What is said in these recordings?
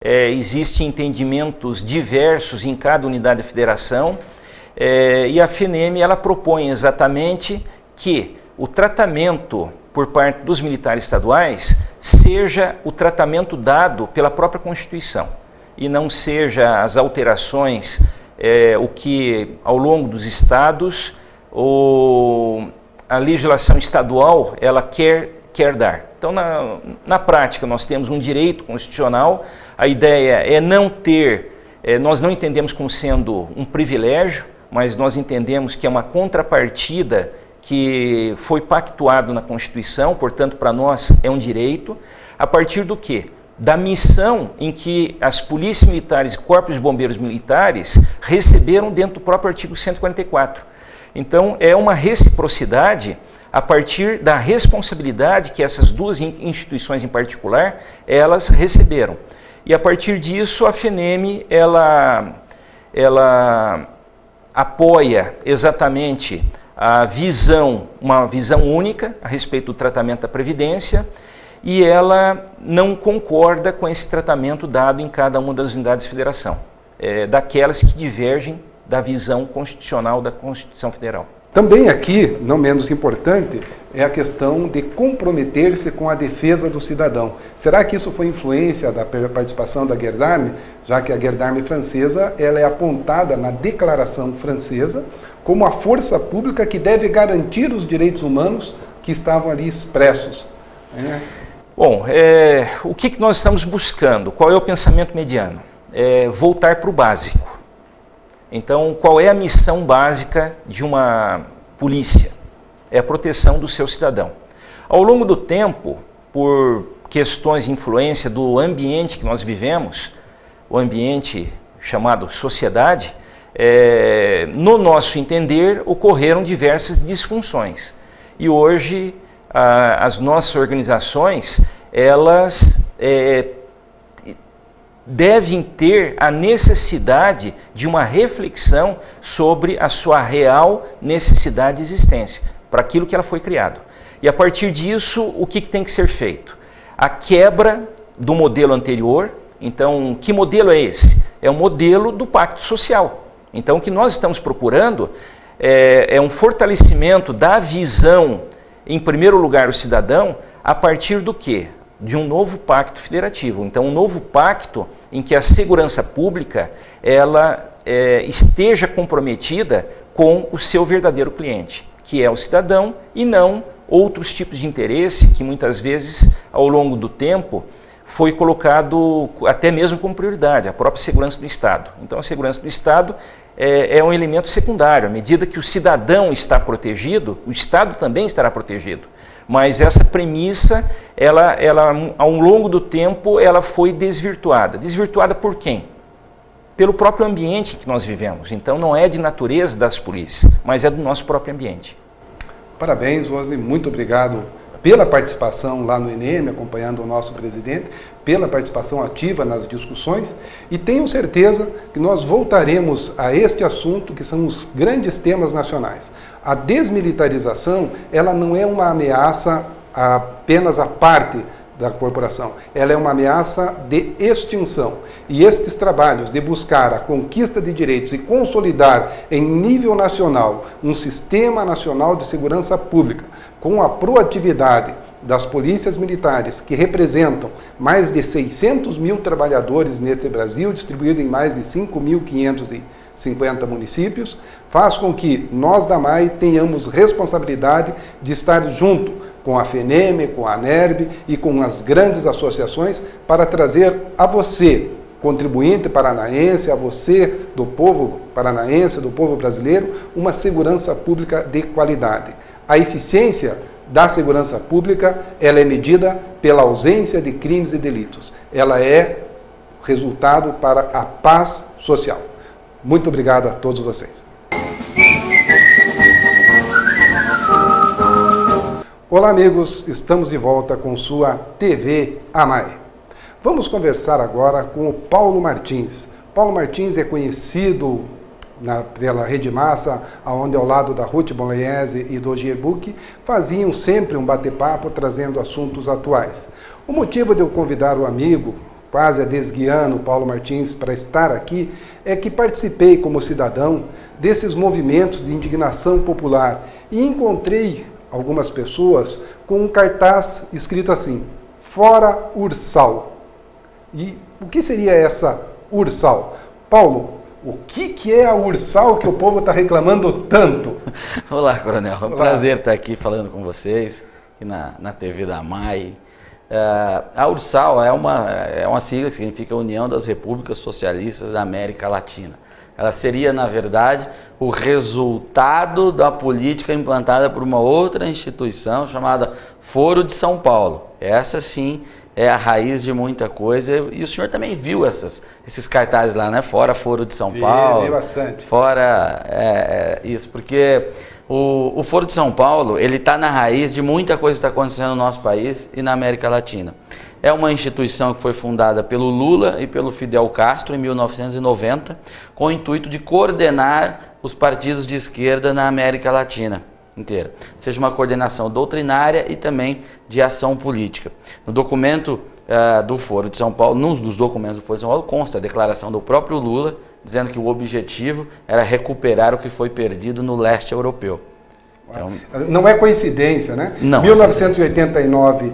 Existem entendimentos diversos em cada unidade da federação, e a FENEM ela propõe exatamente que o tratamento por parte dos militares estaduais seja o tratamento dado pela própria Constituição e não seja as alterações, o que ao longo dos estados a legislação estadual ela quer dar. Então, na prática, nós temos um direito constitucional, a ideia é não ter, nós não entendemos como sendo um privilégio, mas nós entendemos que é uma contrapartida que foi pactuado na Constituição, portanto, para nós é um direito, a partir do quê? Da missão em que as polícias militares e corpos de bombeiros militares receberam dentro do próprio artigo 144. Então, é uma reciprocidade a partir da responsabilidade que essas duas instituições em particular, elas receberam. E a partir disso, a FENEM, ela apoia exatamente a visão, uma visão única a respeito do tratamento da Previdência, e ela não concorda com esse tratamento dado em cada uma das unidades de federação, daquelas que divergem da visão constitucional da Constituição Federal. Também aqui, não menos importante, é a questão de comprometer-se com a defesa do cidadão. Será que isso foi influência da participação da Gendarme, já que a Gendarme francesa ela é apontada na Declaração Francesa como a força pública que deve garantir os direitos humanos que estavam ali expressos? Bom, o que nós estamos buscando? Qual é o pensamento mediano? Voltar para o básico. Então, qual é a missão básica de uma polícia? É a proteção do seu cidadão. Ao longo do tempo, por questões de influência do ambiente que nós vivemos, o ambiente chamado sociedade, no nosso entender, ocorreram diversas disfunções. E hoje, as nossas organizações, elas devem ter a necessidade de uma reflexão sobre a sua real necessidade de existência, para aquilo que ela foi criada. E a partir disso, o que tem que ser feito? A quebra do modelo anterior. Então, que modelo é esse? É o modelo do pacto social. Então, o que nós estamos procurando é um fortalecimento da visão, em primeiro lugar, o cidadão, a partir do quê? De um novo pacto federativo. Então, um novo pacto em que a segurança pública ela esteja comprometida com o seu verdadeiro cliente, que é o cidadão, e não outros tipos de interesse que muitas vezes, ao longo do tempo, foi colocado até mesmo como prioridade, a própria segurança do Estado. Então, a segurança do Estado é um elemento secundário. À medida que o cidadão está protegido, o Estado também estará protegido. Mas essa premissa, ela, ao longo do tempo, ela foi desvirtuada. Desvirtuada por quem? Pelo próprio ambiente que nós vivemos. Então, não é de natureza das polícias, mas é do nosso próprio ambiente. Parabéns, Rosny. Muito obrigado pela participação lá no ENEM, acompanhando o nosso presidente, pela participação ativa nas discussões, e tenho certeza que nós voltaremos a este assunto, que são os grandes temas nacionais. A desmilitarização, ela não é uma ameaça apenas à parte da corporação, ela é uma ameaça de extinção. E estes trabalhos de buscar a conquista de direitos e consolidar em nível nacional um sistema nacional de segurança pública, com a proatividade das polícias militares, que representam mais de 600 mil trabalhadores neste Brasil, distribuído em mais de 5.550 municípios, faz com que nós da MAI tenhamos responsabilidade de estar junto com a FENEM, com a ANERB e com as grandes associações para trazer a você, contribuinte paranaense, a você do povo paranaense, do povo brasileiro, uma segurança pública de qualidade. A eficiência da segurança pública, ela é medida pela ausência de crimes e delitos. Ela é resultado para a paz social. Muito obrigado a todos vocês. Olá, amigos, estamos de volta com sua TV AMAI. Vamos conversar agora com o Paulo Martins. Paulo Martins é conhecido pela Rede Massa, onde ao lado da Ruth Bolognese e do Gierbuch faziam sempre um bate-papo trazendo assuntos atuais. O motivo de eu convidar o amigo quase a desguiando o Paulo Martins para estar aqui, é que participei como cidadão desses movimentos de indignação popular e encontrei algumas pessoas com um cartaz escrito assim: fora Ursal. E o que seria essa Ursal? Paulo, o que é a Ursal que o povo está reclamando tanto? Olá, Coronel. É um prazer estar aqui falando com vocês, aqui na TV da MAI. A Ursal é uma sigla que significa União das Repúblicas Socialistas da América Latina. Ela seria, na verdade, o resultado da política implantada por uma outra instituição chamada Foro de São Paulo. Essa, sim, é a raiz de muita coisa. E o senhor também viu esses cartazes lá, né? Fora Foro de São Paulo. Vi bastante. Fora isso, porque o Foro de São Paulo, ele está na raiz de muita coisa que está acontecendo no nosso país e na América Latina. É uma instituição que foi fundada pelo Lula e pelo Fidel Castro em 1990, com o intuito de coordenar os partidos de esquerda na América Latina inteira. Seja uma coordenação doutrinária e também de ação política. No documento do Foro de São Paulo, num dos documentos do Foro de São Paulo, consta a declaração do próprio Lula, dizendo que o objetivo era recuperar o que foi perdido no leste europeu. Então, não é coincidência, né? Não. 1989,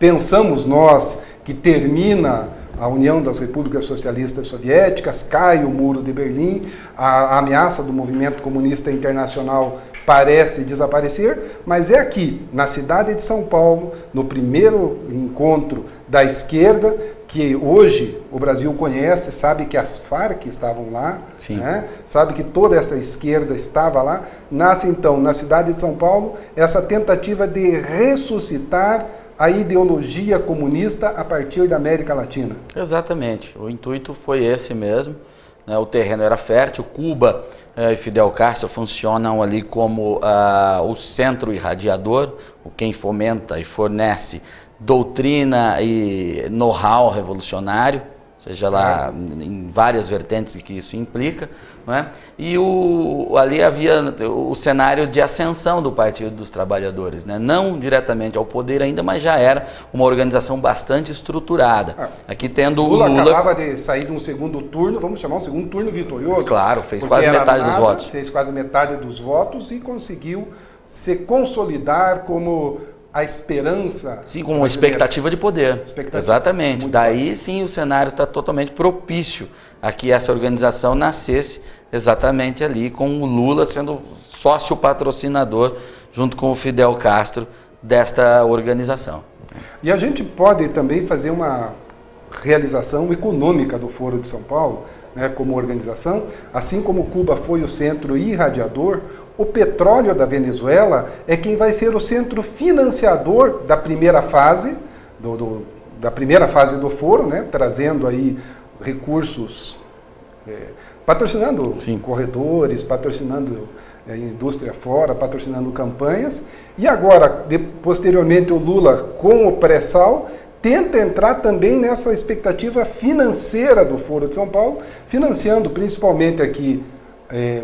pensamos nós que termina a União das Repúblicas Socialistas Soviéticas, cai o Muro de Berlim, a ameaça do movimento comunista internacional parece desaparecer, mas é aqui, na cidade de São Paulo, no primeiro encontro da esquerda, que hoje o Brasil conhece, sabe que as Farc estavam lá, né? Sabe que toda essa esquerda estava lá, nasce então, na cidade de São Paulo, essa tentativa de ressuscitar a ideologia comunista a partir da América Latina. Exatamente, o intuito foi esse mesmo, né? O terreno era fértil, Cuba e Fidel Castro funcionam ali como o centro irradiador, quem fomenta e fornece doutrina e know-how revolucionário, seja lá em várias vertentes que isso implica, não é? E ali havia o cenário de ascensão do Partido dos Trabalhadores, né? Não diretamente ao poder ainda, mas já era uma organização bastante estruturada. Aqui tendo o Lula acabava de sair de um segundo turno, vamos chamar um segundo turno vitorioso. Claro, fez quase metade dos votos. Fez quase metade dos votos e conseguiu se consolidar como a esperança... Sim, com uma expectativa de poder. Exatamente. Daí sim o cenário está totalmente propício a que essa organização nascesse exatamente ali, com o Lula sendo sócio patrocinador, junto com o Fidel Castro, desta organização. E a gente pode também fazer uma realização econômica do Foro de São Paulo, né, como organização, assim como Cuba foi o centro irradiador. O petróleo da Venezuela é quem vai ser o centro financiador da primeira fase do foro, né, trazendo aí recursos, patrocinando corredores, patrocinando indústria fora, patrocinando campanhas. E agora, posteriormente, o Lula, com o pré-sal, tenta entrar também nessa expectativa financeira do Foro de São Paulo, financiando principalmente aqui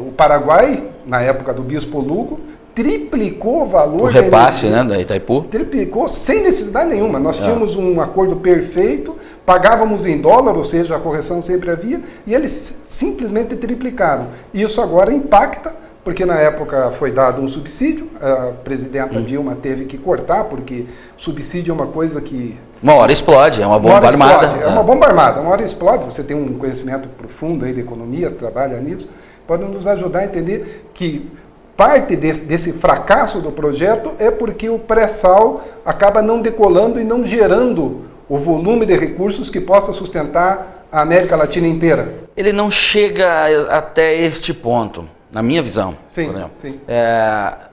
o Paraguai, na época do Bispo Lugo, triplicou o valor... O repasse, né, da Itaipu? Triplicou sem necessidade nenhuma. Nós tínhamos um acordo perfeito, pagávamos em dólar, ou seja, a correção sempre havia, e eles simplesmente triplicaram. Isso agora impacta, porque na época foi dado um subsídio, a presidenta Dilma teve que cortar, porque subsídio é uma coisa que... Uma hora explode, é uma bomba armada. É uma bomba armada, uma hora explode. Você tem um conhecimento profundo aí de economia, trabalha nisso, pode nos ajudar a entender que parte desse fracasso do projeto é porque o pré-sal acaba não decolando e não gerando o volume de recursos que possa sustentar a América Latina inteira. Ele não chega até este ponto, na minha visão. Sim, sim.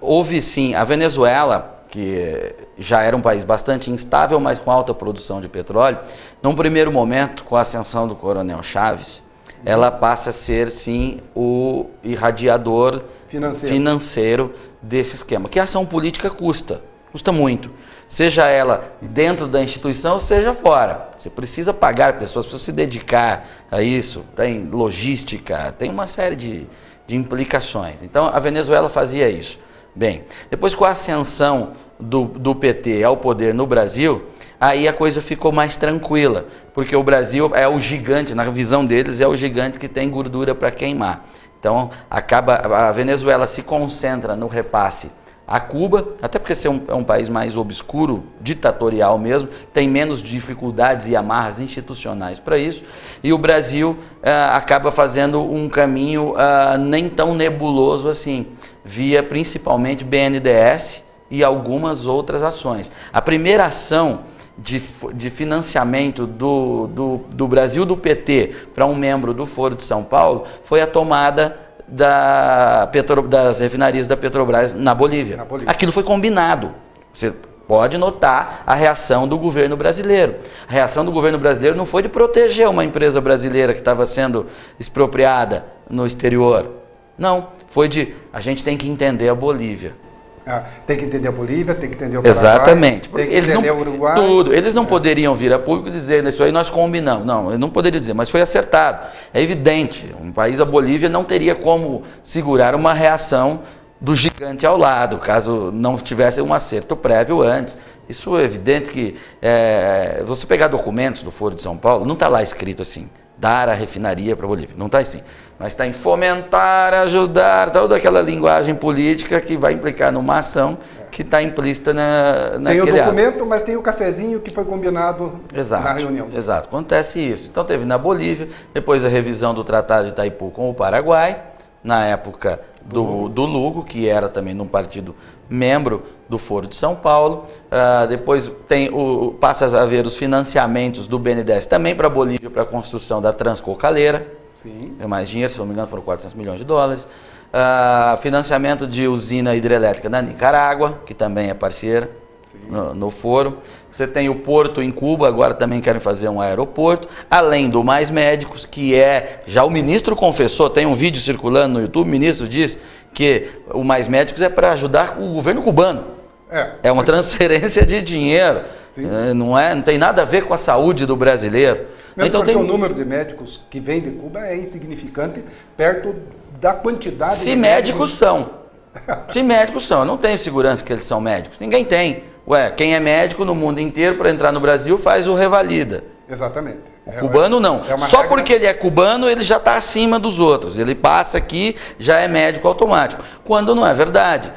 Houve sim, a Venezuela, que já era um país bastante instável, mas com alta produção de petróleo, num primeiro momento, com a ascensão do Coronel Chaves, ela passa a ser, sim, o irradiador financeiro desse esquema. Que a ação política custa muito. Seja ela dentro da instituição, seja fora. Você precisa pagar pessoas, precisa se dedicar a isso, tem logística, tem uma série de implicações. Então, a Venezuela fazia isso. Bem, depois com a ascensão do PT ao poder no Brasil, aí a coisa ficou mais tranquila, porque o Brasil é o gigante, na visão deles, é o gigante que tem gordura para queimar. Então, a Venezuela se concentra no repasse a Cuba, até porque é um país mais obscuro, ditatorial mesmo, tem menos dificuldades e amarras institucionais para isso, e o Brasil acaba fazendo um caminho nem tão nebuloso assim, via principalmente BNDES e algumas outras ações. A primeira ação de financiamento do Brasil do PT para um membro do Foro de São Paulo foi a tomada das refinarias da Petrobras na Bolívia. Aquilo foi combinado. Você pode notar a reação do governo brasileiro. A reação do governo brasileiro não foi de proteger uma empresa brasileira que estava sendo expropriada no exterior. Não, foi de a gente tem que entender a Bolívia. Tem que entender a Bolívia, tem que entender o Paraguai. Exatamente. Tem que entender o Uruguai. Tudo. Eles não poderiam vir a público e dizer, isso aí nós combinamos. Não, eu não poderia dizer, mas foi acertado. É evidente, um país, a Bolívia, não teria como segurar uma reação do gigante ao lado, caso não tivesse um acerto prévio antes. Isso é evidente que, você pegar documentos do Foro de São Paulo, não está lá escrito assim, dar a refinaria para a Bolívia, não está assim. Mas está em fomentar, ajudar, toda aquela linguagem política que vai implicar numa ação que está implícita naquele Tem o documento, mas tem o cafezinho que foi combinado na reunião. Exato, acontece isso. Então teve na Bolívia, depois a revisão do Tratado de Itaipu com o Paraguai, na época do Lugo, que era também num partido membro do Foro de São Paulo. Depois passa a haver os financiamentos do BNDES também para a Bolívia, para a construção da Transcocaleira. Sim. Mais dinheiro, se não me engano, foram 400 milhões de dólares. Financiamento de usina hidrelétrica na Nicarágua, que também é parceira no Foro. Você tem o porto em Cuba, agora também querem fazer um aeroporto. Além do Mais Médicos, que já o ministro confessou, tem um vídeo circulando no YouTube, o ministro diz que o Mais Médicos é para ajudar o governo cubano. É uma transferência de dinheiro, não tem nada a ver com a saúde do brasileiro. Mesmo então, porque o número de médicos que vem de Cuba é insignificante perto da quantidade de médicos. Se médicos são, eu não tenho segurança que eles são médicos. Ninguém tem. Quem é médico no mundo inteiro para entrar no Brasil faz o revalida. Exatamente. O cubano não. Só porque ele é cubano, ele já está acima dos outros. Ele passa aqui, já é médico automático. Quando não é verdade.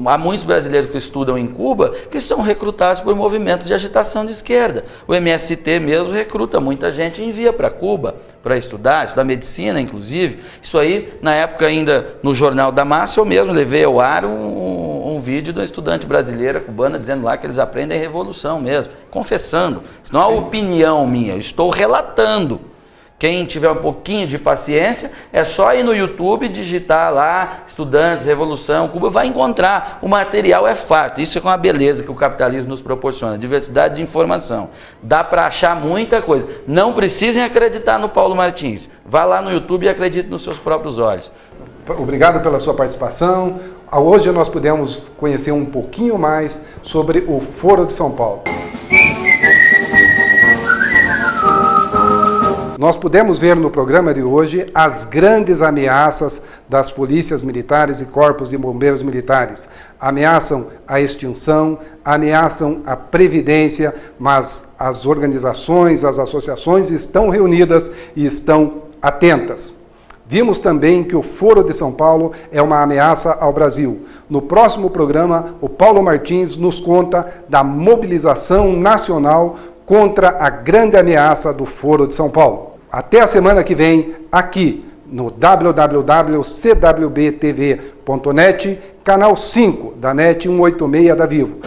Há muitos brasileiros que estudam em Cuba que são recrutados por movimentos de agitação de esquerda. O MST mesmo recruta muita gente e envia para Cuba para estudar medicina, inclusive. Isso aí, na época ainda no Jornal da Massa, eu mesmo levei ao ar um vídeo de uma estudante brasileira cubana dizendo lá que eles aprendem revolução mesmo, confessando. Isso não é opinião minha, eu estou relatando. Quem tiver um pouquinho de paciência, é só ir no YouTube, digitar lá, estudantes, revolução, Cuba, vai encontrar. O material é farto. Isso é uma beleza que o capitalismo nos proporciona, diversidade de informação. Dá para achar muita coisa. Não precisem acreditar no Paulo Martins. Vá lá no YouTube e acredite nos seus próprios olhos. Obrigado pela sua participação. Hoje nós pudemos conhecer um pouquinho mais sobre o Foro de São Paulo. Nós pudemos ver no programa de hoje as grandes ameaças das polícias militares e corpos de bombeiros militares. Ameaçam a extinção, ameaçam a previdência, mas as organizações, as associações estão reunidas e estão atentas. Vimos também que o Foro de São Paulo é uma ameaça ao Brasil. No próximo programa, o Paulo Martins nos conta da mobilização nacional contra a grande ameaça do Foro de São Paulo. Até a semana que vem, aqui no www.cwbtv.net, canal 5 da NET 186 da Vivo.